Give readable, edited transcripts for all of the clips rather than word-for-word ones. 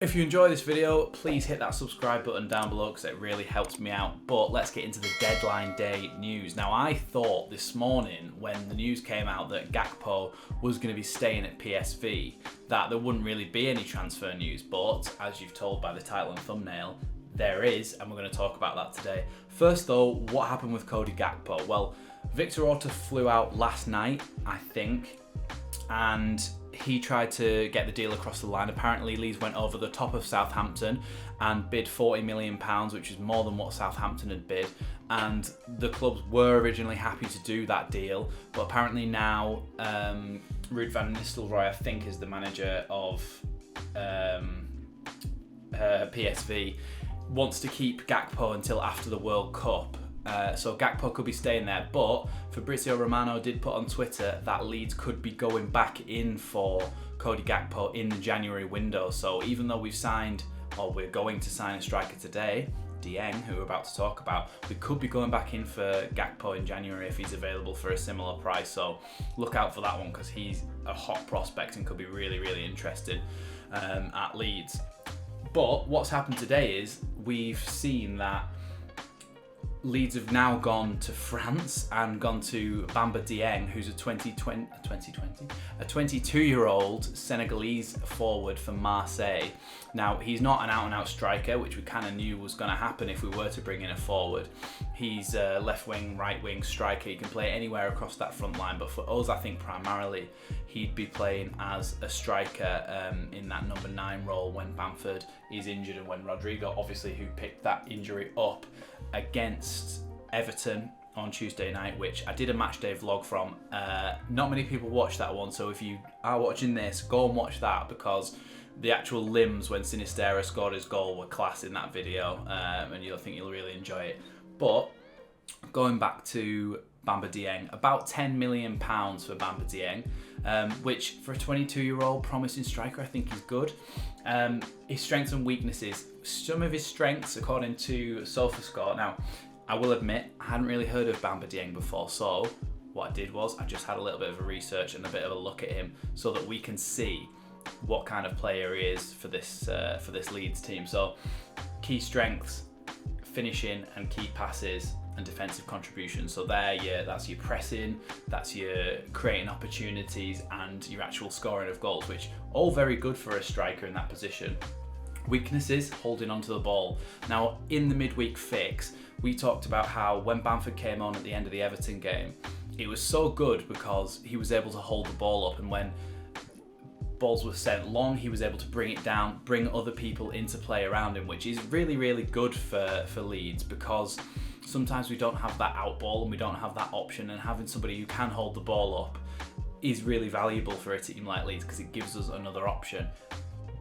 If you enjoy this video, please hit that subscribe button down below because it really helps me out. But let's get into the deadline day news. Now, I thought this morning when the news came out that Gakpo was going to be staying at PSV, that there wouldn't really be any transfer news. But as you've told by the title and thumbnail, there is, and we're going to talk about that today. First though, what happened with Cody Gakpo? Well, Victor Orta flew out last night, I think, and he tried to get the deal across the line. Apparently Leeds went over the top of Southampton and bid £40 million, which is more than what Southampton had bid. And the clubs were originally happy to do that deal, but apparently now Ruud van Nistelrooy, I think, is the manager of PSV, wants to keep Gakpo until after the World Cup. So Gakpo could be staying there, but Fabrizio Romano did put on Twitter that Leeds could be going back in for Cody Gakpo in the January window. So even though we've signed, or we're going to sign a striker today, Dieng, who we're about to talk about, we could be going back in for Gakpo in January if he's available for a similar price. So look out for that one because he's a hot prospect and could be really, really interesting at Leeds. But what's happened today is we've seen that Leeds have now gone to France and gone to Bamba Dieng, who's a 22-year-old Senegalese forward for Marseille. Now, he's not an out-and-out striker, which we kind of knew was going to happen if we were to bring in a forward. He's a left-wing, right-wing striker. He can play anywhere across that front line, but for us, I think primarily he'd be playing as a striker in that number 9 role when Bamford is injured and when Rodrigo, obviously, who picked that injury up against Everton on Tuesday night, which I did a match day vlog from. Not many people watched that one, so if you are watching this, go and watch that because the actual limbs when Sinisterra scored his goal were class in that video, and I think you'll really enjoy it. But going back to Bamba Dieng, about £10 million for Bamba Dieng, which for a 22-year-old promising striker, I think is good. His strengths and weaknesses. Some of his strengths, according to SofaScore. Now, I will admit, I hadn't really heard of Bamba Dieng before, so what I did was I just had a little bit of a research and a bit of a look at him so that we can see what kind of player he is for this Leeds team. So, key strengths: finishing and key passes and defensive contributions. So that's your pressing, that's your creating opportunities and your actual scoring of goals, which all very good for a striker in that position. Weaknesses: holding onto the ball. Now, in the midweek fix, we talked about how when Bamford came on at the end of the Everton game, it was so good because he was able to hold the ball up, and when balls were sent long, he was able to bring it down, bring other people into play around him, which is really, really good for Leeds because sometimes we don't have that out ball and we don't have that option, and having somebody who can hold the ball up is really valuable for a team like Leeds because it gives us another option.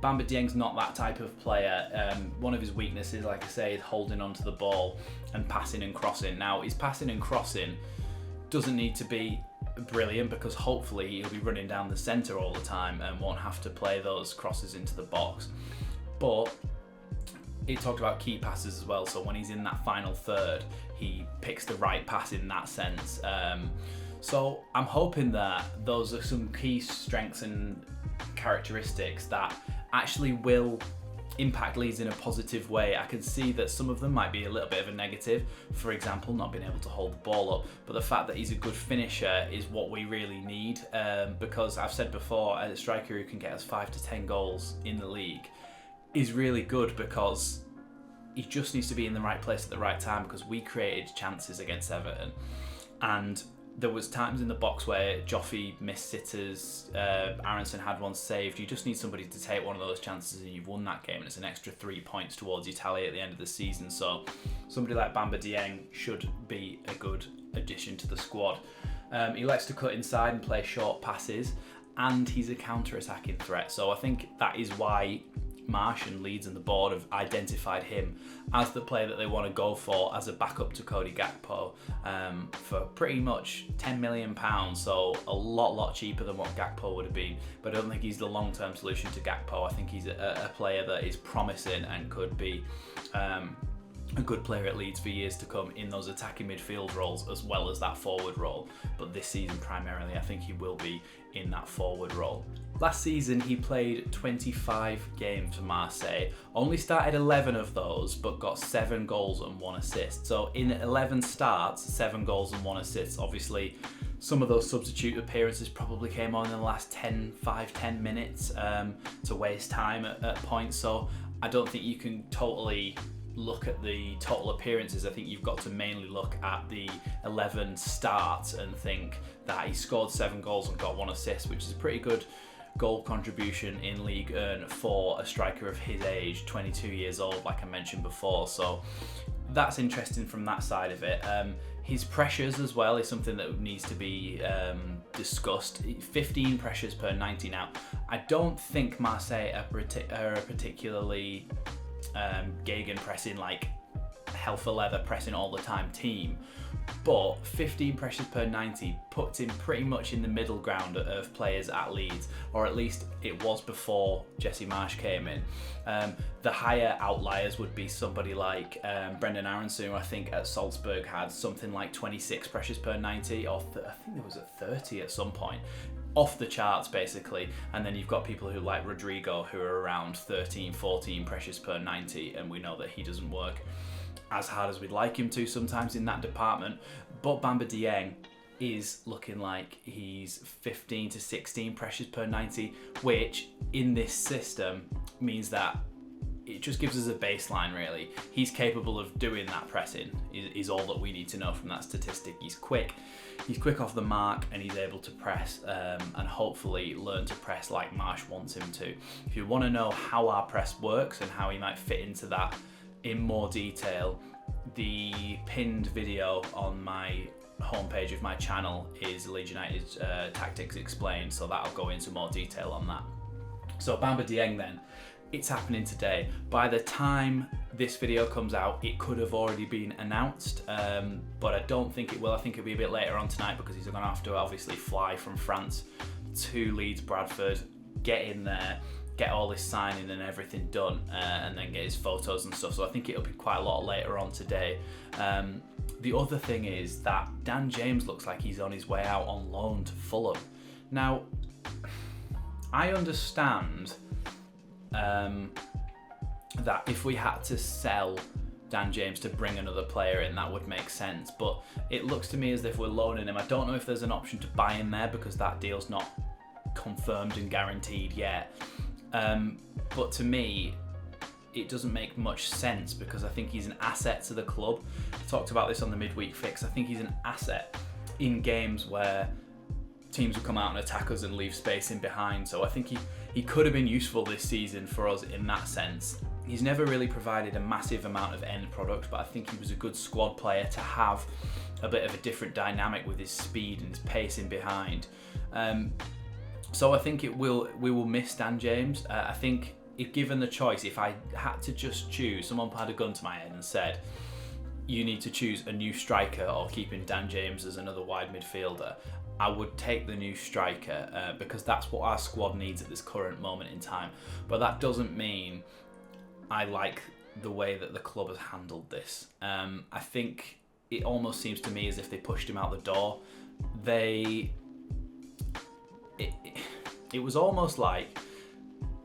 Bamba Dieng's not that type of player. One of his weaknesses, like I say, is holding onto the ball and passing and crossing. Now, his passing and crossing doesn't need to be brilliant because hopefully he'll be running down the centre all the time and won't have to play those crosses into the box. But he talked about key passes as well, so when he's in that final third, he picks the right pass in that sense. So I'm hoping that those are some key strengths and characteristics that actually will impact Leeds in a positive way. I can see that some of them might be a little bit of a negative, for example, not being able to hold the ball up, but the fact that he's a good finisher is what we really need, because I've said before, a striker who can get us 5 to 10 goals in the league is really good because he just needs to be in the right place at the right time, because we created chances against Everton and there was times in the box where Joffrey missed sitters, Aronson had one saved. You just need somebody to take one of those chances and you've won that game, and it's an extra 3 points towards your tally at the end of the season. So somebody like Bamba Dieng should be a good addition to the squad. He likes to cut inside and play short passes, and he's a counter-attacking threat. So I think that is why Marsh and Leeds and the board have identified him as the player that they want to go for as a backup to Cody Gakpo for pretty much £10 million, so a lot cheaper than what Gakpo would have been. But I don't think he's the long-term solution to Gakpo. I think he's a player that is promising and could be a good player at Leeds for years to come in those attacking midfield roles as well as that forward role. But this season primarily, I think he will be in that forward role. Last season he played 25 games for Marseille, only started 11 of those but got 7 goals and 1 assist. So in 11 starts, 7 goals and 1 assist. Obviously some of those substitute appearances probably came on in the last 10 minutes to waste time at points. So I don't think you can totally look at the total appearances. I think you've got to mainly look at the 11 starts and think that he scored 7 goals and got 1 assist, which is a pretty good goal contribution in Ligue 1 for a striker of his age, 22 years old, like I mentioned before. So that's interesting from that side of it. His pressures as well is something that needs to be discussed. 15 pressures per 90 now. I don't think Marseille are a particularly gegenpressing, like hell for leather pressing all the time team, but 15 pressures per 90 puts him pretty much in the middle ground of players at Leeds, or at least it was before Jesse Marsch came in. The higher outliers would be somebody like Brendan Aronson, who I think at Salzburg had something like 26 pressures per 90, or I think there was a 30 at some point. Off the charts basically. And then you've got people who like Rodrigo who are around 13, 14 pressures per 90, and we know that he doesn't work as hard as we'd like him to sometimes in that department. But Bamba Dieng is looking like he's 15 to 16 pressures per 90, which in this system means that it just gives us a baseline really. He's capable of doing that pressing is all that we need to know from that statistic. He's quick off the mark, and he's able to press and hopefully learn to press like Marsch wants him to. If you want to know how our press works and how he might fit into that in more detail, the pinned video on my homepage of my channel is Leeds United's Tactics Explained, so that'll go into more detail on that. So Bamba Dieng then, it's happening today. By the time this video comes out, it could have already been announced, but I don't think it will. I think it'll be a bit later on tonight because he's going to have to obviously fly from France to Leeds Bradford, get in there, get all his signing and everything done, and then get his photos and stuff. So I think it'll be quite a lot later on today. The other thing is that Dan James looks like he's on his way out on loan to Fulham. Now, I understand that if we had to sell Dan James to bring another player in, that would make sense, but it looks to me as if we're loaning him. I don't know if there's an option to buy him there because that deal's not confirmed and guaranteed yet, but to me it doesn't make much sense because I think he's an asset to the club. I talked about this on the midweek fix. I think he's an asset in games where teams will come out and attack us and leave space in behind. So I think he could have been useful this season for us in that sense. He's never really provided a massive amount of end product, but I think he was a good squad player to have a bit of a different dynamic with his speed and his pace in behind. So I think we will miss Dan James. I think if given the choice, if I had to just choose, someone had a gun to my head and said, you need to choose a new striker or keeping Dan James as another wide midfielder, I would take the new striker because that's what our squad needs at this current moment in time. But that doesn't mean I like the way that the club has handled this. I think it almost seems to me as if they pushed him out the door. It was almost like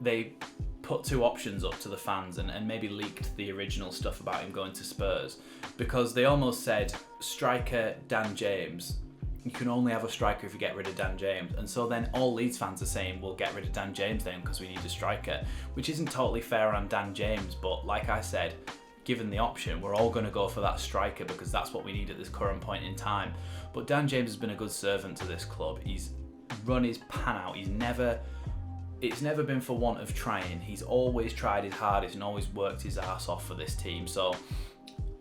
they put 2 options up to the fans and maybe leaked the original stuff about him going to Spurs, because they almost said striker Dan James. You can only have a striker if you get rid of Dan James. And so then all Leeds fans are saying, we'll get rid of Dan James then because we need a striker, which isn't totally fair on Dan James. But like I said, given the option, we're all going to go for that striker because that's what we need at this current point in time. But Dan James has been a good servant to this club. He's run his pan out. It's never been for want of trying. He's always tried his hardest and always worked his ass off for this team. So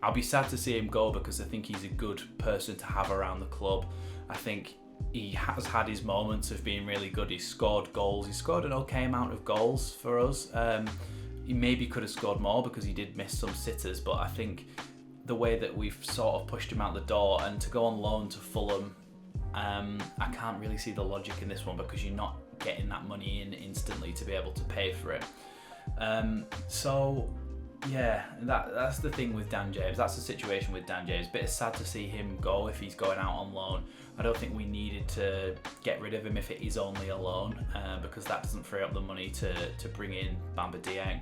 I'll be sad to see him go because I think he's a good person to have around the club. I think he has had his moments of being really good. He's scored goals. He scored an okay amount of goals for us. He maybe could have scored more because he did miss some sitters, but I think the way that we've sort of pushed him out the door and to go on loan to Fulham, I can't really see the logic in this one because you're not getting that money in instantly to be able to pay for it. So Yeah, that's the thing with Dan James. That's the situation with Dan James. Bit sad to see him go if he's going out on loan. I don't think we needed to get rid of him if it is only a loan, because that doesn't free up the money to bring in Bamba Dieng.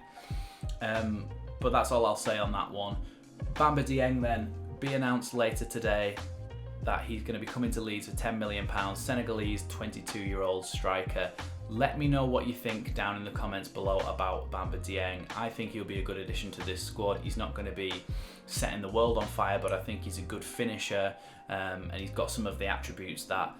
But that's all I'll say on that one. Bamba Dieng then be announced later today that he's going to be coming to Leeds for £10 million. Senegalese 22-year-old striker. Let me know what you think down in the comments below about Bamba Dieng. I think he'll be a good addition to this squad. He's not going to be setting the world on fire, but I think he's a good finisher, and he's got some of the attributes that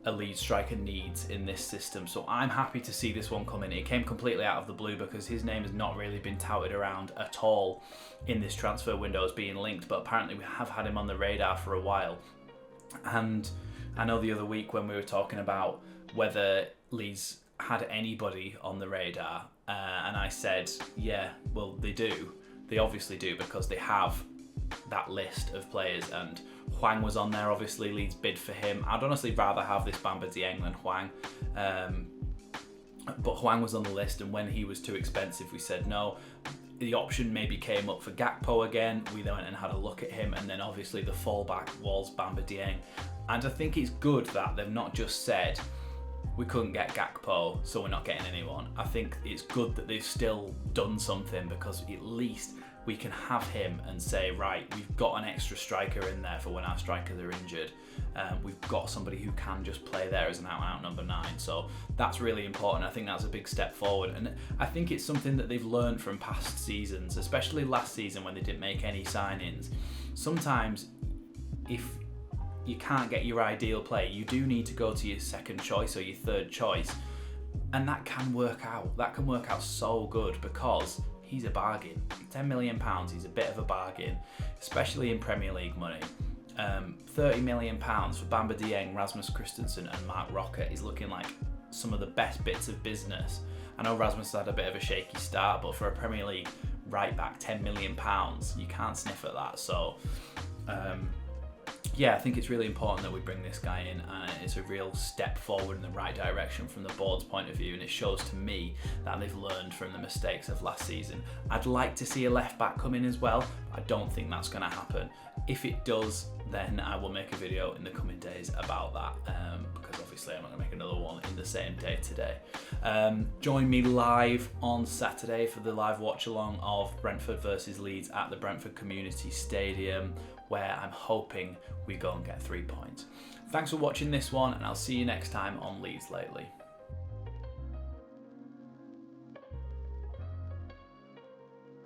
a Leeds striker needs in this system. So I'm happy to see this one come in. It came completely out of the blue because his name has not really been touted around at all in this transfer window as being linked, but apparently we have had him on the radar for a while. And I know the other week when we were talking about whether Leeds had anybody on the radar, and I said, yeah, well, they do. They obviously do, because they have that list of players, and Hwang was on there. Obviously, Leeds bid for him. I'd honestly rather have this Bamba Dieng than Hwang, but Hwang was on the list, and when he was too expensive, we said no. The option maybe came up for Gakpo again. We then went and had a look at him, and then obviously the fallback was Bamba Dieng. And I think it's good that they've not just said, we couldn't get Gakpo, so we're not getting anyone. I think it's good that they've still done something, because at least we can have him and say, right, we've got an extra striker in there for when our strikers are injured. We've got somebody who can just play there as an out-and-out number 9. So that's really important. I think that's a big step forward. And I think it's something that they've learned from past seasons, especially last season when they didn't make any signings. Sometimes if you can't get your ideal play, you do need to go to your second choice or your third choice. And that can work out. That can work out so good, because he's a bargain. £10 million, he's a bit of a bargain, especially in Premier League money. £30 million for Bamba Dieng, Rasmus Christensen and Mark Rocket is looking like some of the best bits of business. I know Rasmus had a bit of a shaky start, but for a Premier League right back, £10 million, you can't sniff at that. So yeah, I think it's really important that we bring this guy in, and it's a real step forward in the right direction from the board's point of view, and it shows to me that they've learned from the mistakes of last season. I'd like to see a left back come in as well, but I don't think that's going to happen. If it does, then I will make a video in the coming days about that, because obviously I'm not going to make another one in the same day today. Join me live on Saturday for the live watch along of Brentford versus Leeds at the Brentford Community Stadium, where I'm hoping we go and get 3 points. Thanks for watching this one, and I'll see you next time on Leeds Lately.